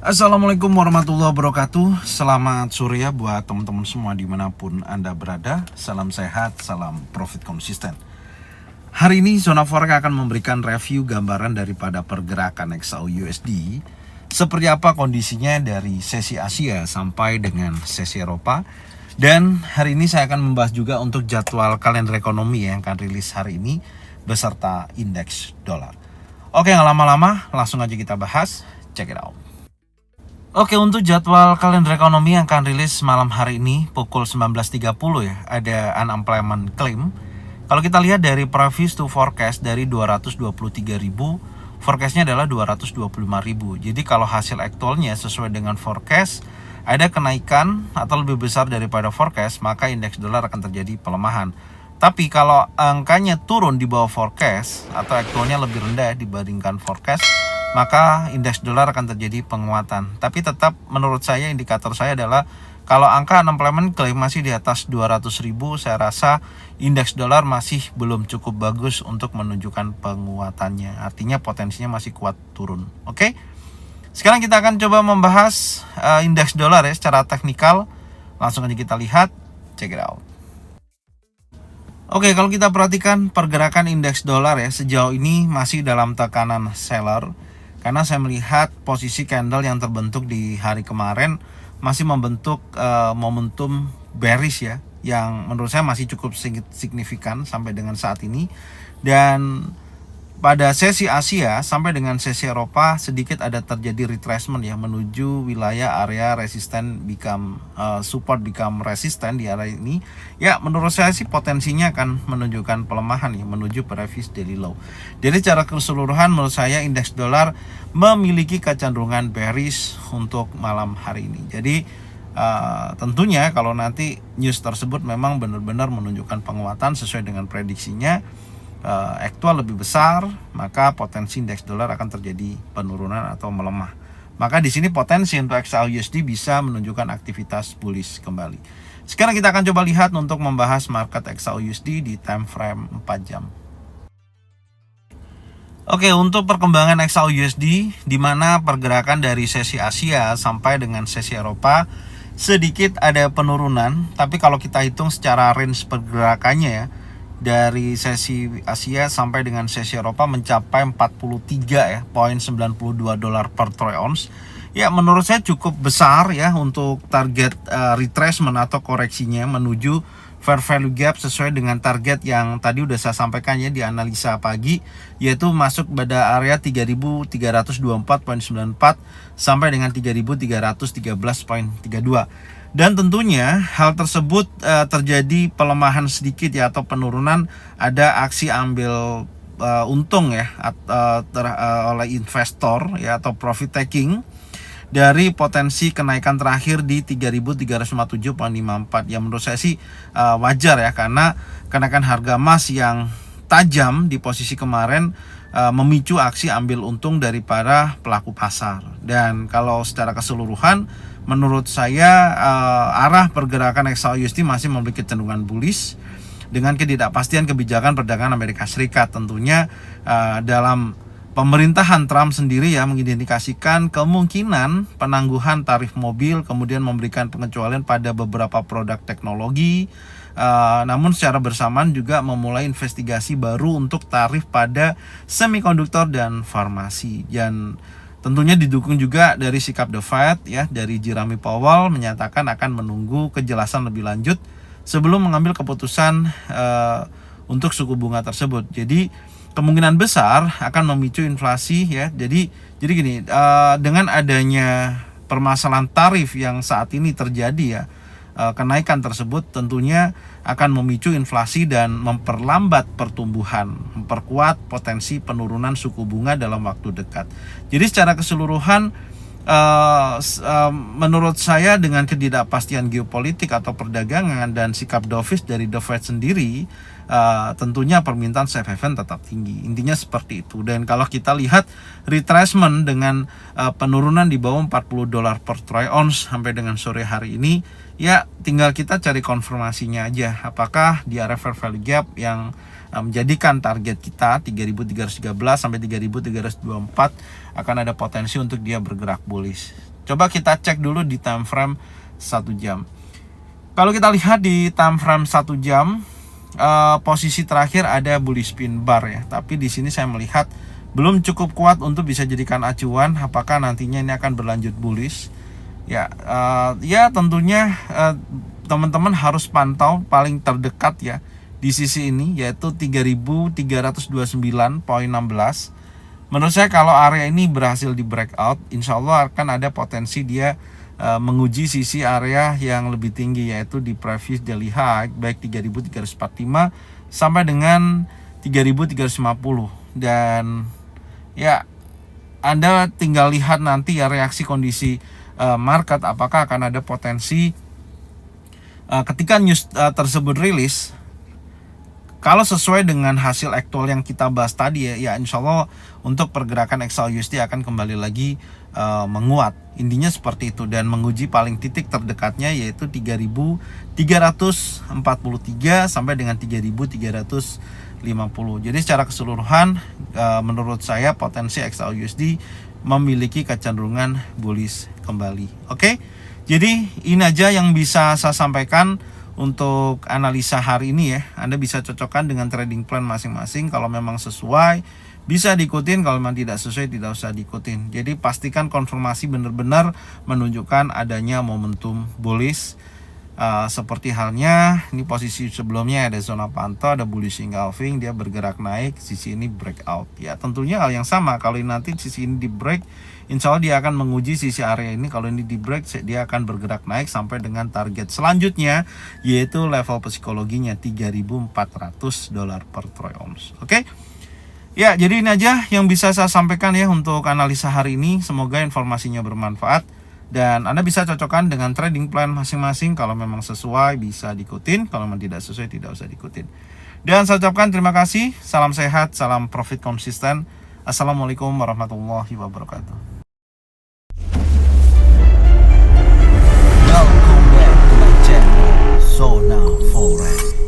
Assalamualaikum warahmatullahi wabarakatuh. Selamat sore ya buat teman-teman semua dimanapun Anda berada. Salam sehat, salam profit konsisten. Hari ini Zona Forex akan memberikan review gambaran daripada pergerakan XAU-USD. Seperti apa kondisinya dari sesi Asia sampai dengan sesi Eropa. Dan hari ini saya akan membahas juga untuk jadwal kalender ekonomi yang akan rilis hari ini beserta indeks dolar. Oke, nggak lama-lama, langsung aja kita bahas. Check it out. Oke, untuk jadwal kalender ekonomi yang akan rilis malam hari ini pukul 19.30 ya, ada unemployment claim. Kalau kita lihat dari previous to forecast dari 223.000, forecastnya adalah 225.000. Jadi kalau hasil aktualnya sesuai dengan forecast, ada kenaikan atau lebih besar daripada forecast, maka indeks dolar akan terjadi pelemahan. Tapi kalau angkanya turun di bawah forecast atau aktualnya lebih rendah dibandingkan forecast, maka indeks dolar akan terjadi penguatan. Tapi tetap menurut saya, indikator saya adalah kalau angka unemployment claim masih di atas 200.000, saya rasa indeks dolar masih belum cukup bagus untuk menunjukkan penguatannya. Artinya potensinya masih kuat turun. Oke? Sekarang kita akan coba membahas indeks dolar ya secara teknikal. Langsung aja kita lihat. Check it out. Oke, kalau kita perhatikan pergerakan indeks dolar ya, sejauh ini masih dalam tekanan seller. Karena saya melihat posisi candle yang terbentuk di hari kemarin masih membentuk momentum bearish ya, yang menurut saya masih cukup signifikan sampai dengan saat ini. Dan pada sesi Asia sampai dengan sesi Eropa sedikit ada terjadi retracement ya, menuju wilayah area resisten become support become resistant di area ini. Ya, menurut saya sih potensinya akan menunjukkan pelemahan ya, menuju previous daily low. Jadi secara keseluruhan menurut saya indeks dolar memiliki kecenderungan bearish untuk malam hari ini. Jadi tentunya kalau nanti news tersebut memang benar-benar menunjukkan penguatan sesuai dengan prediksinya, aktual lebih besar, maka potensi indeks dolar akan terjadi penurunan atau melemah. Maka di sini potensi untuk XAU-USD bisa menunjukkan aktivitas bullish kembali. Sekarang kita akan coba lihat untuk membahas market XAU-USD di time frame 4 jam. Oke, untuk perkembangan XAU-USD di mana pergerakan dari sesi Asia sampai dengan sesi Eropa sedikit ada penurunan, tapi kalau kita hitung secara range pergerakannya ya, dari sesi Asia sampai dengan sesi Eropa mencapai 43.92 dolar per troy ounce. Ya, menurut saya cukup besar ya untuk target retracement atau koreksinya menuju fair value gap sesuai dengan target yang tadi udah saya sampaikan ya di analisa pagi, yaitu masuk pada area 3.324.94 sampai dengan 3.313.32. Dan tentunya hal tersebut terjadi pelemahan sedikit ya, atau penurunan, ada aksi ambil untung ya oleh investor ya, atau profit taking dari potensi kenaikan terakhir di 3.357.54. Ya, menurut saya sih wajar ya, karena kenaikan harga emas yang tajam di posisi kemarin memicu aksi ambil untung dari para pelaku pasar. Dan kalau secara keseluruhan menurut saya arah pergerakan XAU-USD masih memiliki kecenderungan bullish dengan ketidakpastian kebijakan perdagangan Amerika Serikat. Tentunya dalam pemerintahan Trump sendiri ya mengindikasikan kemungkinan penangguhan tarif mobil, kemudian memberikan pengecualian pada beberapa produk teknologi. Namun secara bersamaan juga memulai investigasi baru untuk tarif pada semikonduktor dan farmasi. Dan tentunya didukung juga dari sikap The Fed ya, dari Jerome Powell menyatakan akan menunggu kejelasan lebih lanjut sebelum mengambil keputusan untuk suku bunga tersebut. Jadi kemungkinan besar akan memicu inflasi ya. Jadi gini, dengan adanya permasalahan tarif yang saat ini terjadi ya, kenaikan tersebut tentunya akan memicu inflasi dan memperlambat pertumbuhan, memperkuat potensi penurunan suku bunga dalam waktu dekat. Jadi secara keseluruhan menurut saya dengan ketidakpastian geopolitik atau perdagangan dan sikap dovish dari The Fed sendiri, tentunya permintaan safe haven tetap tinggi. Intinya seperti itu. Dan kalau kita lihat retracement dengan penurunan di bawah 40 dolar per troy ounce sampai dengan sore hari ini, ya tinggal kita cari konfirmasinya aja apakah di area fair value gap yang menjadikan target kita 3.313 sampai 3.324 akan ada potensi untuk dia bergerak bullish. Coba kita cek dulu di time frame 1 jam. Kalau kita lihat di time frame 1 jam, posisi terakhir ada bullish pin bar ya. Tapi di sini saya melihat belum cukup kuat untuk bisa jadikan acuan apakah nantinya ini akan berlanjut bullish. Ya, tentunya teman-teman harus pantau paling terdekat ya di sisi ini, yaitu 3329.16. Menurut saya kalau area ini berhasil di breakout, insya Allah akan ada potensi dia menguji sisi area yang lebih tinggi, yaitu di previous daily high baik 3345 sampai dengan 3350. Dan ya, Anda tinggal lihat nanti ya reaksi kondisi market, apakah akan ada potensi ketika news tersebut rilis. Kalau sesuai dengan hasil aktual yang kita bahas tadi ya insya Allah untuk pergerakan XAUUSD akan kembali lagi menguat. Intinya seperti itu, dan menguji paling titik terdekatnya yaitu 3343 sampai dengan 3350. Jadi secara keseluruhan menurut saya potensi XAUUSD memiliki kecenderungan bullish kembali. Oke. Jadi ini aja yang bisa saya sampaikan untuk analisa hari ini ya. Anda bisa cocokkan dengan trading plan masing-masing. Kalau memang sesuai bisa diikutin, kalau memang tidak sesuai tidak usah diikutin. Jadi pastikan konfirmasi benar-benar menunjukkan adanya momentum bullish. Seperti halnya ini posisi sebelumnya ada zona pantau, ada bullish engulfing, dia bergerak naik, sisi ini breakout. Ya tentunya hal yang sama, kalau nanti sisi ini di break, insya Allah dia akan menguji sisi area ini. Kalau ini di break, dia akan bergerak naik sampai dengan target selanjutnya, yaitu level psikologinya $3.400 per troy ounce. Oke. Ya, jadi ini aja yang bisa saya sampaikan ya untuk analisa hari ini. Semoga informasinya bermanfaat dan Anda bisa cocokkan dengan trading plan masing-masing. Kalau memang sesuai bisa diikutin, kalau memang tidak sesuai tidak usah diikutin. Dan saya ucapkan terima kasih. Salam sehat, salam profit konsisten. Assalamualaikum warahmatullahi wabarakatuh. Welcome back to my channel, Zona Forex.